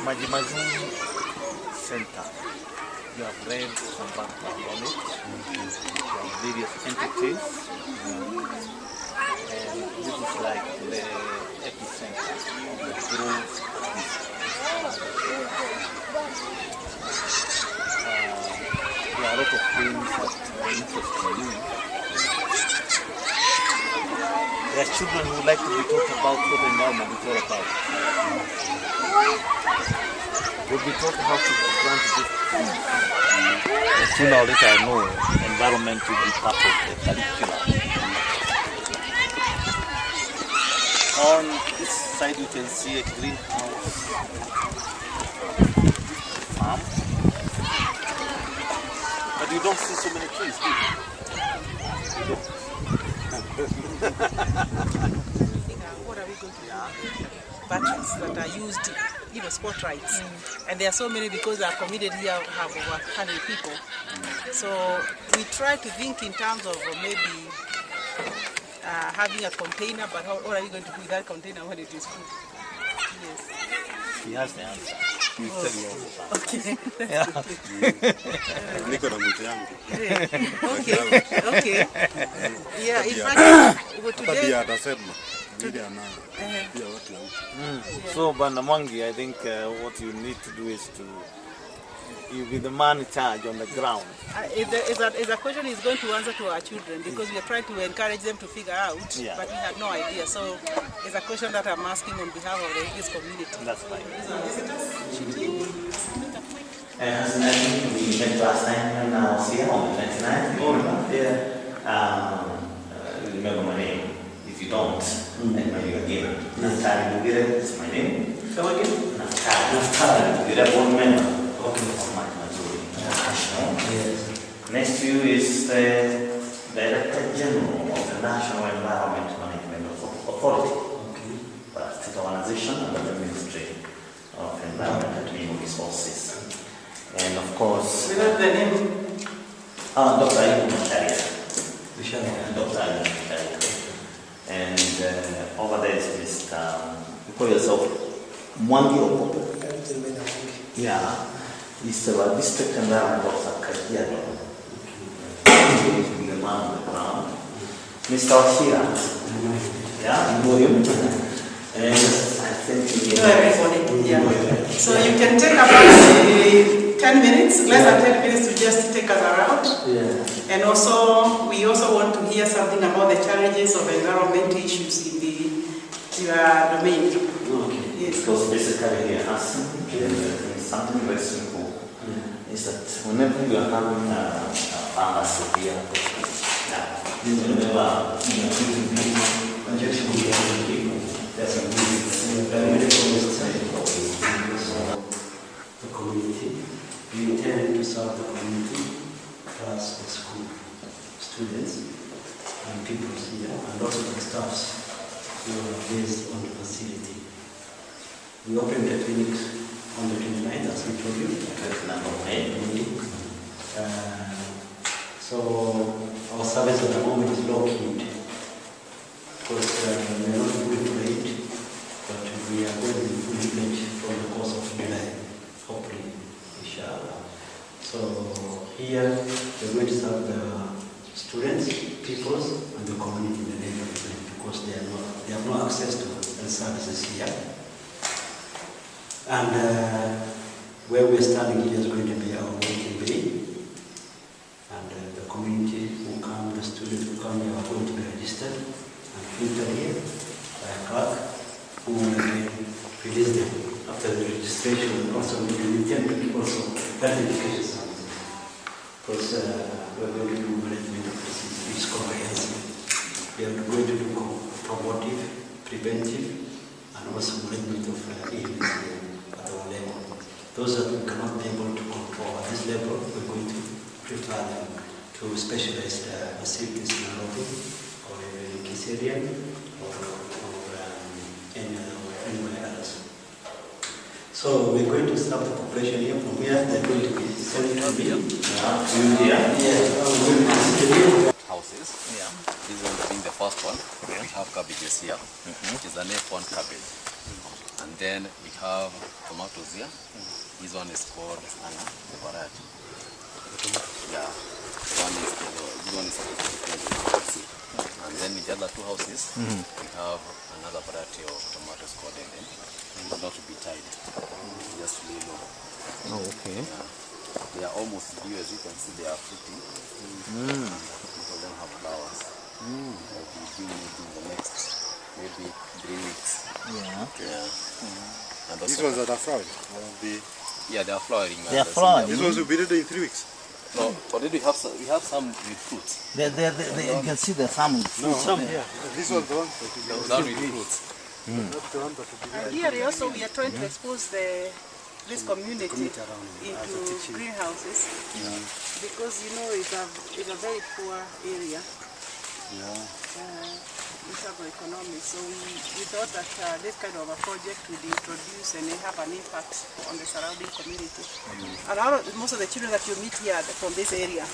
Maji Mazuri Center. You have read some background on it. You have various entities. And this is like the epicenter of the growth. There are a lot of things that are interesting you. There are children who like to be taught about what the environment is all about. We'll be taught how to plant this tree. And sooner or later I know environment will be part of the curriculum. On this side you can see a greenhouse farm. But you don't see so many trees, do you? What are we going to do? Batteries that are used, spotlights. And there are so many because our community here have over 100 people. So we try to think in terms of maybe having a container, but what are you going to do with that container when it is full? Yes. He has the answer. He'll tell you all the time. Okay. Yeah, in fact, today... So, Banamangi, I think what you need to do is to you'll be the man in charge on the ground. Is a question is going to answer to our children because we are trying to encourage them to figure out, but we had no idea. So it's a question that I'm asking on behalf of the English community. That's fine. And we met last time when I was here on the 29th. Remember my name. If you don't, then maybe again. Naftali Mugire is my name. Come again? Naftali Mugire, one member of Maji Mazuri. Yes. Next to you is the Director General of the National Environment Management Authority. State organization under the Ministry of Environment and Renewable Resources. And of course, without the name, Dr. Ayubu Kiserian. Dr. Ayubu Kiserian. And over there is Mr. You call yourself Mwangi Okopo. Yeah. He's the district environment officer Kajiado. He's the man on the ground. Mr. Oshira. Yeah, you know him. And I think you know everybody. Yeah. So you can take about 10 minutes, less than 10 minutes to just take us around. Yeah. And also, we also want to hear something about the challenges of environmental issues in your domain. Okay. Yes. Because basically here, something very simple is that whenever you are having a pharmacy here, the community. We intend to serve the community plus the school students and people here and also the staffs who are based on the facility. We opened the clinic on the 29th, as we told you. So our service at the moment is low key because we are not fully paid, but we are going to be fully paid from the course of July, hopefully, inshallah. So here we're going to serve the students, peoples, and the community in the neighborhood because they have no access to the services here. And where we're standing here is going to be our waiting bay. And the community who come, the students who come here are going to be registered and filtered here by a clerk who will again release them after the registration. Also, we intend to keep also that education services because we're going to do management of disease, which is comprehensive. We are going to do promotive, preventive, and also management of illness at our level. Those that we cannot be able to control at this level, we're going to prefer them to specialized facilities in Nairobi or in Kiserian or anywhere else. So we're going to start the population here. From here, they're going to be sent to me. Houses. Yeah. This one being the first one. We have cabbages here. Which is an F1 cabbage. And then we have tomatoes here. This one is called Anna, the variety. Yeah, this one is and then in the other two houses, we have another variety of tomatoes called Eden, but not to be tied, just lay low. Oh, okay. Yeah. They are almost due, as you can see, they are fruity. And most of them have flowers. That will be maybe in the next maybe 3 weeks. And These ones that are flowering? Yeah, they are flowering. They are flowering. These ones will be ready in 3 weeks? No, already we have some with fruits. You can see the some with fruits. These ones the ones that will be That with fruits. That's the one that will be And here also we are trying to expose this community into greenhouses because it's a very poor area. In terms of economics, so we thought that this kind of a project would introduce and have an impact on the surrounding community. And most of the children that you meet here are from this area,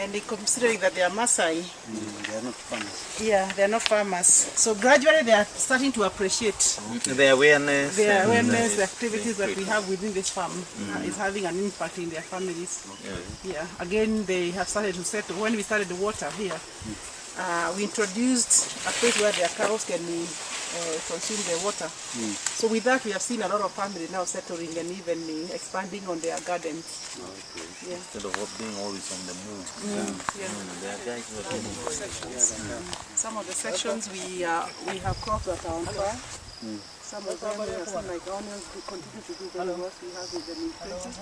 and considering that they are Maasai, They are not farmers. yeah, they are not farmers. So gradually they are starting to appreciate The awareness. the awareness, the activities that we have within this farm is having an impact in their families. Yeah, again they have started to settle. When we started the water here, we introduced a place where their cows can consume the water. So with that we have seen a lot of families now settling and even expanding on their gardens. Yeah. Instead of being always on the move. There are guys who are Some of the sections we have crops that are on fire. Some of them we have seen like onions continue to do very well. We have them in places.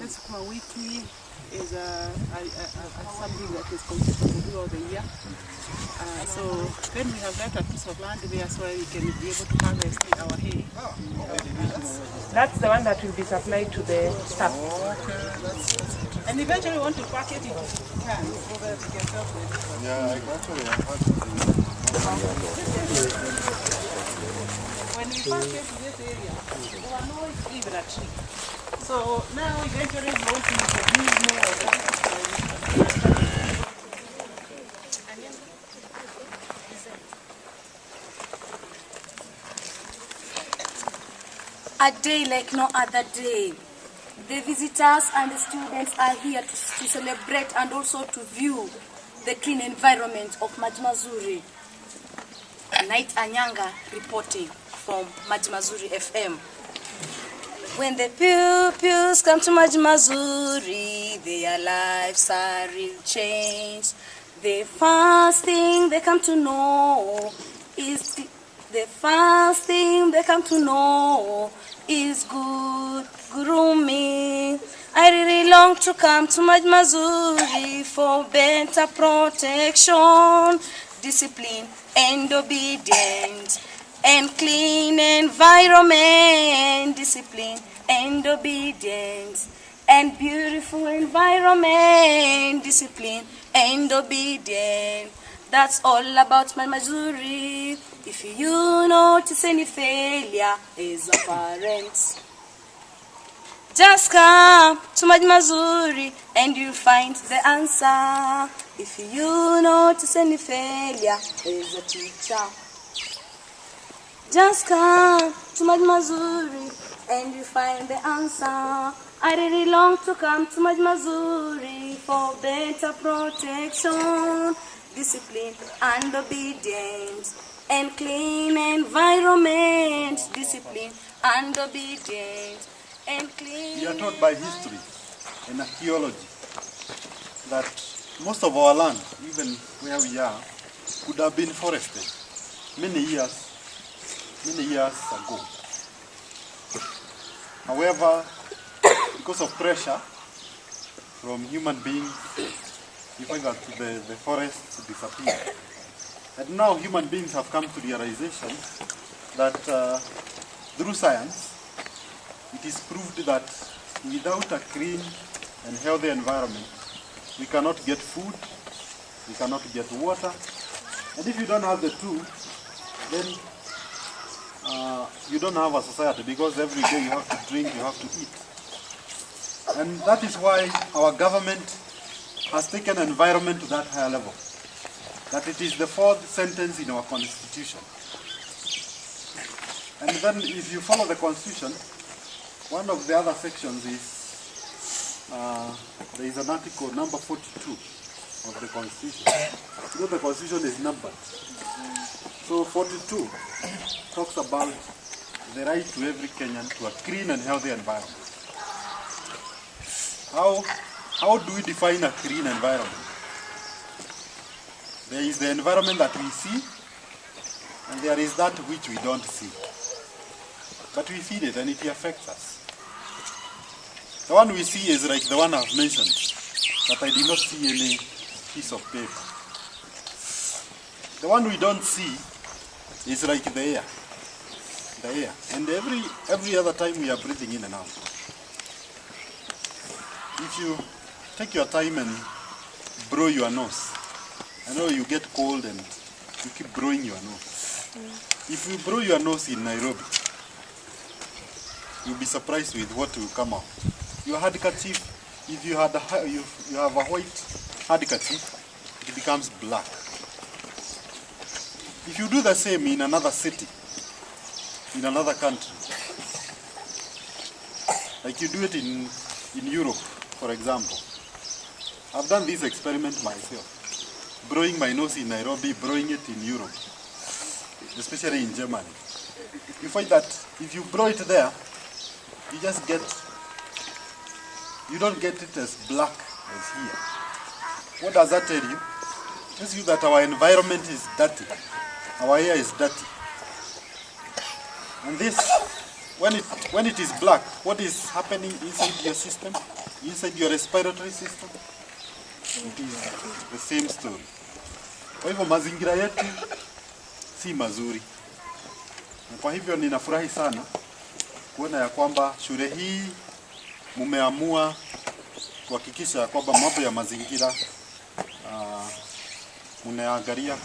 This weekly is something that is consistent to do all the year. So then we have left a piece of land there so we can be able to harvest our hay. That's the one that will be supplied to the staff. And eventually we want to pack it into cans so that we can sell to everybody. Yeah, actually I heard When we pack it to this area, there are no even a tree. So now eventually we want to introduce more of that. A day like no other day. The visitors and the students are here to celebrate and also to view the clean environment of Maji Mazuri. Night Anyanga reporting from Maji Mazuri FM. When the pupils come to Maji Mazuri, their lives are real changed. The first thing they come to know is good grooming. I really long to come to Maji Mazuri for better protection, discipline and obedience, and clean environment, discipline and obedience, and beautiful environment, discipline and obedience. That's all about Maji Mazuri. If you notice any failure as a parent, just come to Maji Mazuri and you'll find the answer. If you notice any failure as a teacher, just come to Maji Mazuri and you'll find the answer. I really long to come to Maji Mazuri for better protection, discipline and obedience, and clean environment, discipline and obedience, and clean. We are taught by history and archaeology that most of our land, even where we are, could have been forested many years ago. However, because of pressure from human beings, we find that the forests disappear. And now human beings have come to realization that through science, it is proved that without a clean and healthy environment, we cannot get food, we cannot get water, and if you don't have the two, then you don't have a society, because every day you have to drink, you have to eat. And that is why our government has taken environment to that higher level, that it is the fourth sentence in our constitution. And then if you follow the constitution, one of the other sections is, there is an article number 42 of the constitution. You know the constitution is numbered. So 42 talks about the right to every Kenyan to a clean and healthy environment. How do we define a clean environment? There is the environment that we see, and there is that which we don't see. But we feel it and it affects us. The one we see is like the one I've mentioned, that I did not see any piece of paper. The one we don't see is like the air. The air. And every other time we are breathing in and out. If you take your time and blow your nose, I know you get cold and you keep blowing your nose. If you blow your nose in Nairobi, you'll be surprised with what will come out. Your handkerchief, if you have a white handkerchief, it becomes black. If you do the same in another city, in another country, like you do it in Europe, for example. I've done this experiment myself. Blowing my nose in Nairobi, blowing it in Europe, especially in Germany. You find that if you blow it there, you don't get it as black as here. What does that tell you? It tells you that our environment is dirty. Our air is dirty. And this, when it is black, what is happening inside your system, inside your respiratory system? It is the same story. Kwa hivyo mazingira yetu si mazuri. Na kwa hivyo ninafurahi sana kuona ya kwamba shule hii mumeamua kuhakikisha ya kwamba mambo ya mazingira munaangalia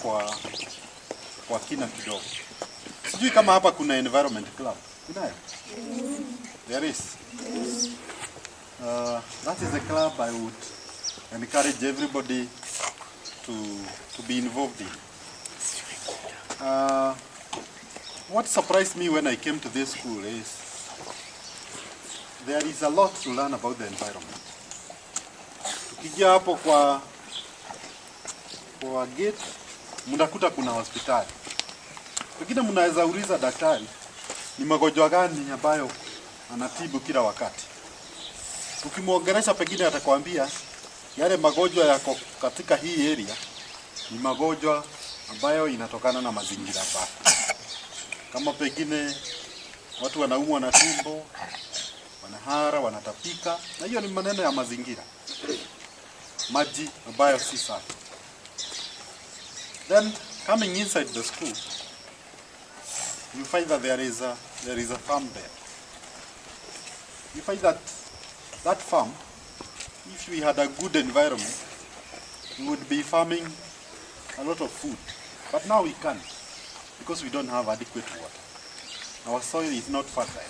kwa kina kidogo. Sijui kama hapa kuna environment club. Kunayo? There is. That is a club I would encourage everybody to be involved in. What surprised me when I came to this school is there is a lot to learn about the environment. Tukija hapo kwa gate, mnakuta kuna hospitali. Pengine mnaweza uliza daktari, ni magonjwa gani ambayo anatibu kila wakati. Ukimwongelesha pengine atakwambia yale magonjwa yako katika hii area ni magonjwa ambayo inatokana na mazingira baya. Kama pengine watu wanaumwa na tumbo, wanahara, wanatapika, na hiyo ni maneno ya mazingira. Maji ambayo si safi. Then coming inside the school, you find that there is a farm there. You find that farm, if we had a good environment, we would be farming a lot of food. But now we can't, because we don't have adequate water. Our soil is not fertile.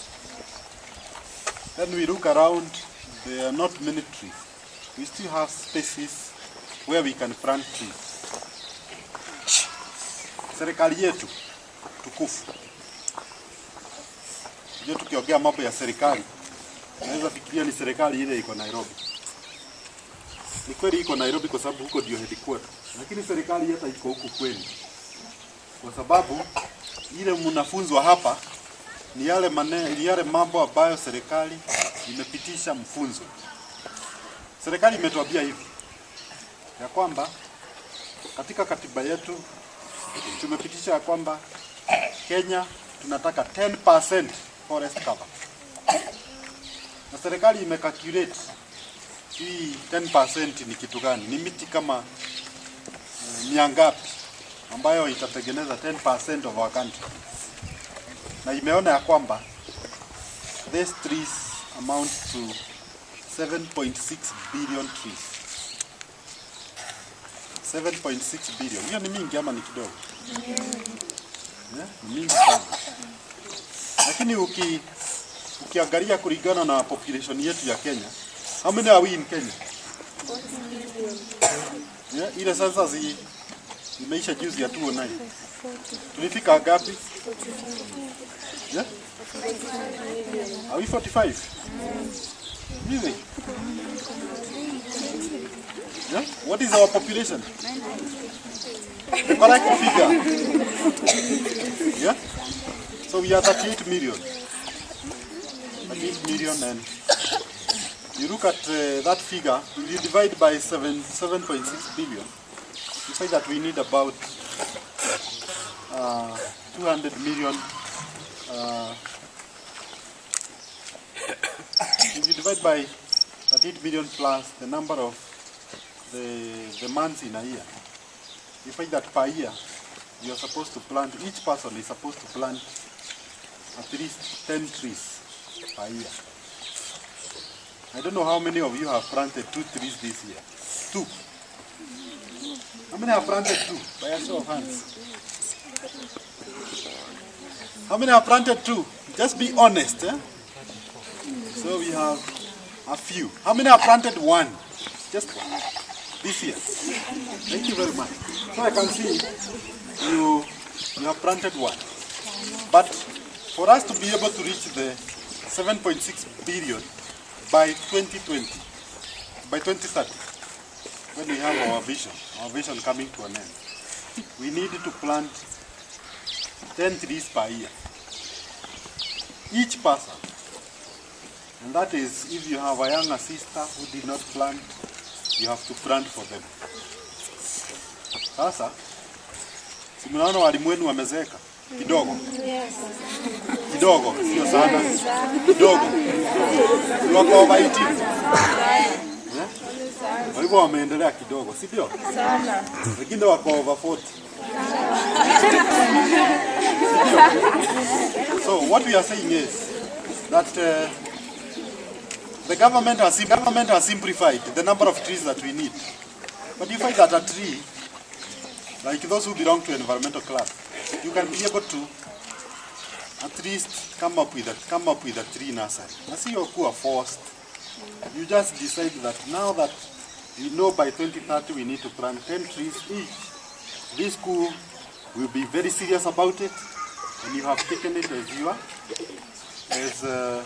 Then we look around, there are not many trees. We still have spaces where we can plant trees. Serikali yetu tukufu. Ndio tukiongea mambo ya serikali, naweza fikiria ni serikali ile iko Nairobi. Ni kweli iko Nairobi kwa sababu huko ndio headquarters. Lakini serikali hata iko huku kweli. Kwa sababu ile mnafunzwa hapa ni yale mambo ambayo serikali imepitisha mfunzo. Serikali imetuambia hivi ya kwamba katika katiba yetu tumepitisha ya kwamba Kenya tunataka 10% forest cover. Na serikali imecalculate hii 10% ni kitu gani? Ni miti kama miangapi ambayo itatengeneza 10% of our country. Na imeona ya kwamba these trees amount to 7.6 billion trees. 7.6 billion. Hiyo ni mingi ama ni kidogo? Yeah, ni mingi sana. Lakini ukiangalia kulingana na population yetu ya Kenya, how many are we in Kenya? 40 million. Yeah, ile sasa imeisha juzi ya 2009. Tulifika ngapi? Yeah? Are we 45? Really? Yeah? What is our population? The correct figure. Yeah? So we are 38 million. 38 million, and you look at that figure, if you divide by 7.6 billion, you say that we need about 200 million. If you divide by 38 million plus the number of the months in a year, you find that per year you are supposed to plant, each person is supposed to plant at least 10 trees per year. I don't know how many of you have planted 2 trees this year. 2. How many have planted 2? By a show of hands. How many have planted 2? Just be honest. Eh? So we have a few. How many have planted 1? Just 1. This year. Thank you very much. So I can see you have planted 1. But for us to be able to reach the 7.6 billion by 2020, by 2030, when we have our vision coming to an end, we need to plant 10 trees per year. Each person. And that is, if you have a younger sister who did not plant, you have to plant for them. Sasa, si mnaona walimu wenu wamezeeka kidogo? Kidogo, sio sana. Kidogo. Ni wako over 18. Kwa hivyo wameendelea kidogo, si ndio? Sana. Wengine wako over 40. So what we are saying is that the government has simplified the number of trees that we need. But you find that a tree, like those who belong to environmental club, you can be able to at least come up with a tree nursery. I see you are forced. You just decide that now that you know by 2030 we need to plant 10 trees each. This school will be very serious about it, and you have taken it as a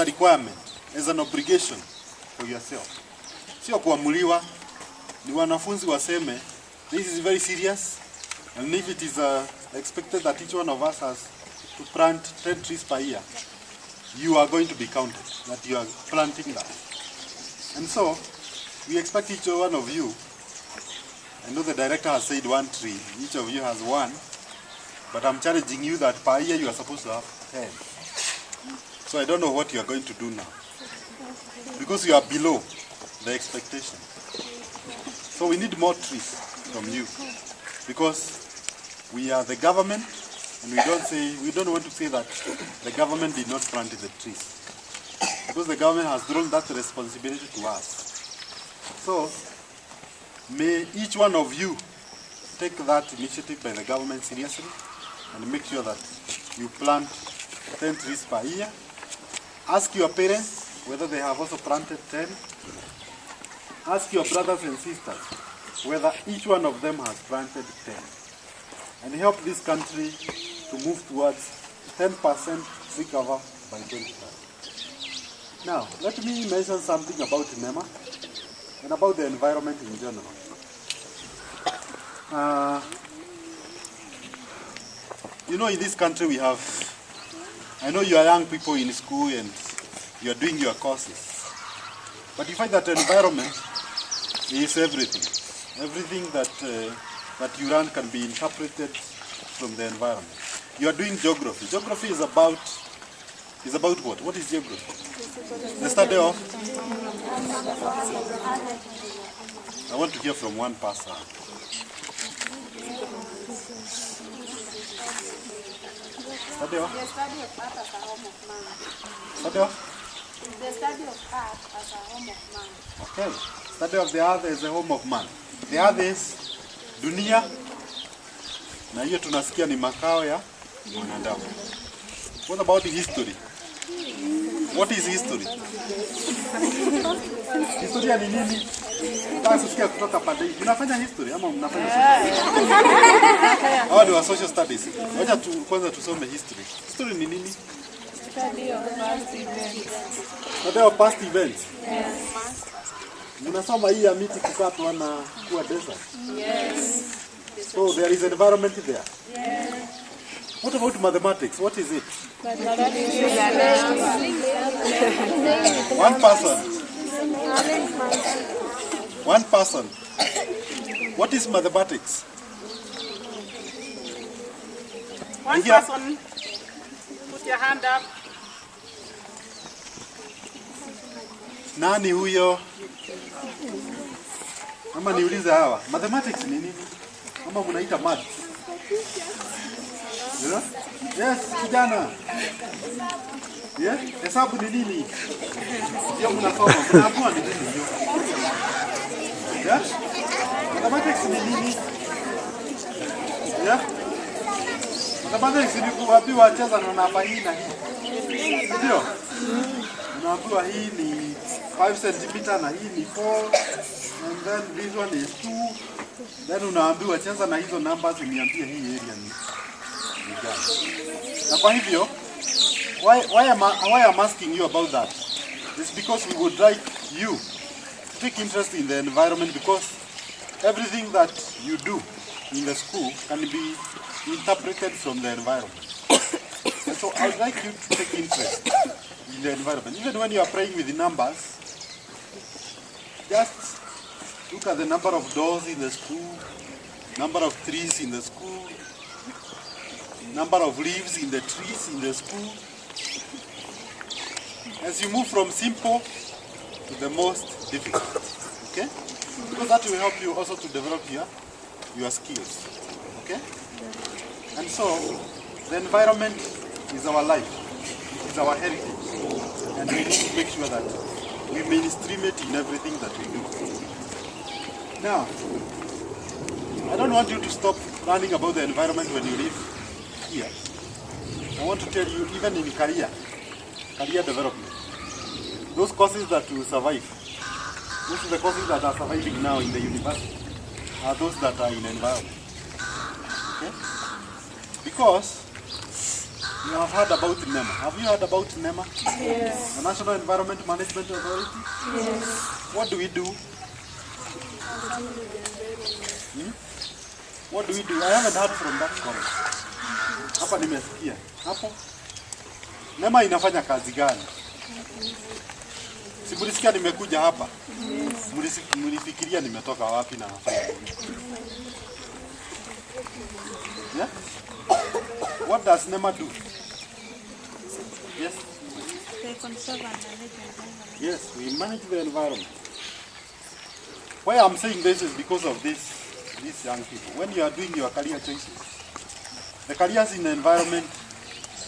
requirement, as an obligation for yourself. Sio kuamuliwa, ni wanafunzi waseme, this is very serious, and if it is expected that each one of us has to plant 10 trees per year, you are going to be counted, that you are planting that. And so, we expect each one of you, I know the director has said 1 tree, each of you has 1, but I'm challenging you that per year you are supposed to have 10. So I don't know what you are going to do now, because you are below the expectation. So we need more trees from you, because we are the government, and we don't want to say that the government did not plant the trees, because the government has thrown that responsibility to us. So may each one of you take that initiative by the government seriously and make sure that you plant 10 trees per year. Ask your parents whether they have also planted 10. Ask your brothers and sisters whether each one of them has planted 10. And help this country to move towards 10% tree cover by 2030. Now, let me mention something about NEMA and about the environment in general. You know, in this country we have, I know you are young people in school and you are doing your courses, but you find that environment is everything. Everything that you learn can be interpreted from the environment. You are doing geography. Geography is about what? What is geography? The study of? I want to hear from one person. Study of? The study of art as a home of man. Study of? The study of art as a home of man. Okay. Study of the earth as a home of man. The earth is dunia, na hiyo tunasikia ni makao ya mwanadamu. What about history? What is history? Historia ni nini? Nataka kusikia kutoka pande hii. Mnafanya history ama mnafanya social? Hawa ni wa social studies. Wacha kwanza tusome history. History ni nini? Study of past events. Study of past events. Yes. Mnasoma hii ya miti kukatwa na kuwa desert. Yes. So there is environment there. Yes. What about mathematics? What is it? Mathematics is One person. One person. What is mathematics? One Yeah. person, put your hand up. Nani huyo? Ama niulize hawa. Mathematics ni nini? Ama mnaita math? Yeah? Yes, kijana. Yeah? Hesabu ni nini? Ndio mnasoma. Mnaambiwa ni nini hiyo? Yeah? Mathematics ni nini? Yeah? Mathematics ni kuambiwa cheza na namba hii na hii. Ndio? Unaambiwa hii ni 5 cm na hii ni 4 and then this one is 2. Then unaambiwa cheza na hizo numbers uniambie hii area ni gani. Na kwa hivyo why am asking you about that? It's because we would like you to take interest in the environment, because everything that you do in the school can be interpreted from the environment. And so I would like you to take interest in the environment. Even when you are playing with the numbers, just look at the number of doors in the school, number of trees in the school, number of leaves in the trees in the school. As you move from simple to the most difficult, okay? Because that will help you also to develop your skills, okay? And so, the environment is our life, it is our heritage, and we need to make sure that we mainstream it in everything that we do. Now, I don't want you to stop learning about the environment when you live here. I want to tell you, even in career development, those courses that will survive, those are the courses that are surviving now in the university, are those that are in environment. Okay? Because you have heard about NEMA. Have you heard about NEMA? Yes. The National Environment Management Authority? Yes. What do we do? What do we do? I haven't heard from that college. Hapa nimesikia. Hapo NEMA inafanya kazi gani? Si mlisikia nimekuja hapa? Mlifikiria nimetoka wapi na nafanya nini? Yeah? What does NEMA do? Yes? They conserve and manage the environment. Yes, we manage the environment. Why I'm saying this is because of these young people. When you are doing your career choices, the careers in the environment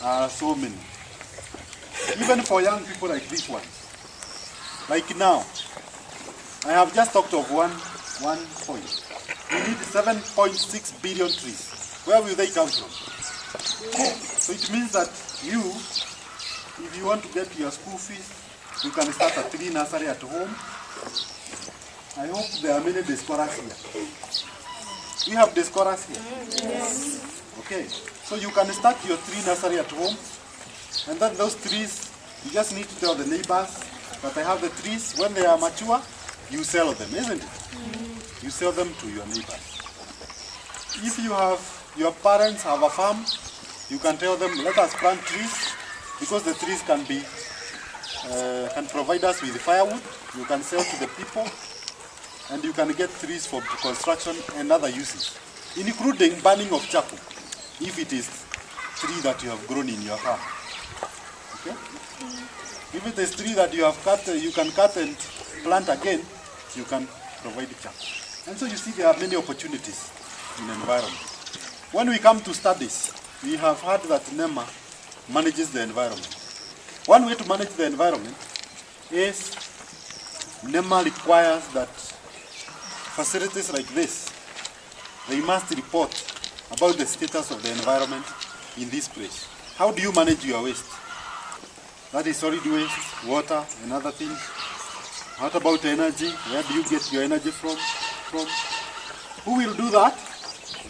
are so many. Even for young people like this one. Like now, I have just talked of one point. We need 7.6 billion trees. Where will they come from? So it means that you, if you want to get your school fees, you can start a tree nursery at home. I hope there are many discorers here. We have discorers here? Yes. Okay, so you can start your tree nursery at home, and then those trees, you just need to tell the neighbors that I have the trees. When they are mature, you sell them, isn't it? You sell them to your neighbors. If you have, your parents have a farm, you can tell them, let us plant trees, because the trees can be, can provide us with firewood. You can sell to the people, and you can get trees for construction and other uses, including burning of charcoal, if it is tree that you have grown in your farm. Okay? If it is tree that you have cut, you can cut and plant again, you can provide charcoal. And so you see there are many opportunities in environment. When we come to studies, we have heard that NEMA manages the environment. One way to manage the environment is NEMA requires that facilities like this, they must report about the status of the environment in this place. How do you manage your waste? That is solid waste, water, and other things. What about energy? Where do you get your energy from? Who will do that?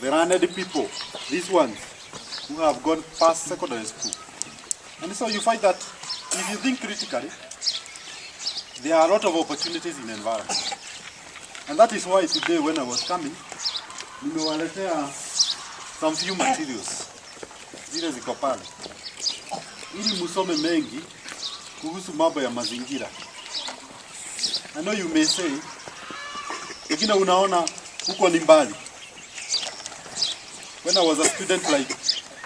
The learned people. These ones who have gone past secondary school. And so you find that if you think critically, there are a lot of opportunities in environment. And that is why today when I was coming, nimewaletea some few materials. Zile ziko pale. Ili musome mengi kuhusu mambo ya mazingira. I know you may say, lakini unaona huko ni mbali. When I was a student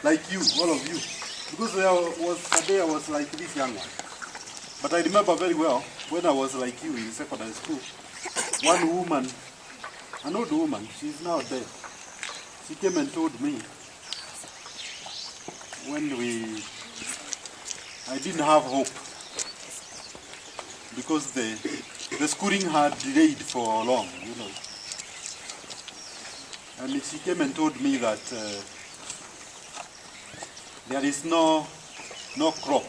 like you, all of you, because there was a day I was like this young one. But I remember very well when I was like you in secondary school, one woman, an old woman, she's now dead. She came and told me when I didn't have hope because the schooling had delayed for long, you know. And she came and told me that there is no crop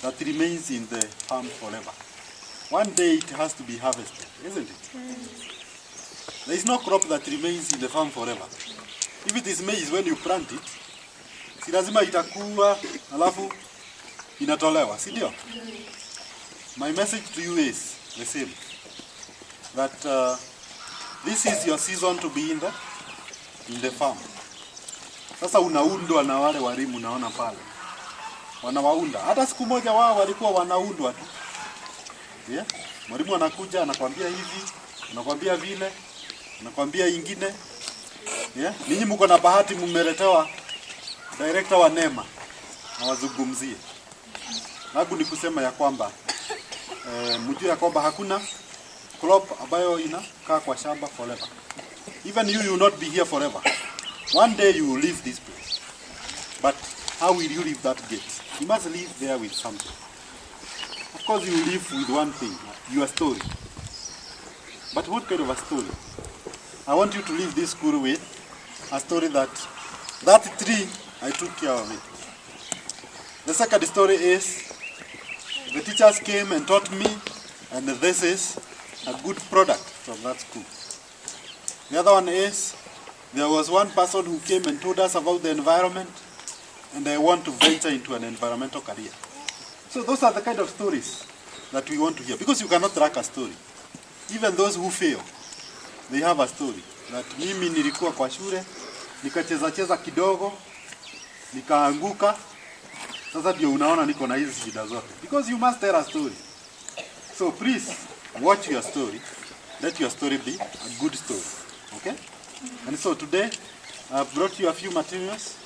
that remains in the farm forever. One day it has to be harvested, isn't it? There is no crop that remains in the farm forever. If it is maize, when you plant it, si lazima itakuwa alafu inatolewa, si ndio? My message to you is the same. That this is your season to be in the farm. Sasa unaundwa na wale walimu unaona pale. Wanawaunda. Hata siku moja wao walikuwa wanaundwa tu. Yeah? Mwalimu anakuja anakuambia hivi, anakuambia vile, anakuambia ingine. Yeah? Ninyi mko na bahati mmeletewa director wa NEMA na wazungumzie. Lagu ni kusema ya kwamba mjue ya kwamba hakuna crop ambayo inakaa kwa shamba forever. Even you will not be here forever. One day you will leave this place. But how will you leave that gate? You must live there with something. Of course you will live with one thing, your story. But what kind of a story? I want you to leave this school with a story that tree, I took care of it. The second story is, the teachers came and taught me, and this is a good product from that school. The other one is, there was one person who came and told us about the environment, and I want to venture into an environmental career. So those are the kind of stories that we want to hear, because you cannot track a story. Even those who fail, they have a story. That mimi nilikuwa kwa shule, nikacheza kidogo, nikaanguka, sasa ndio unaona niko na hizi shida zote. Because you must tell a story. So please, watch your story. Let your story be a good story. Okay? And so today, I've brought you a few materials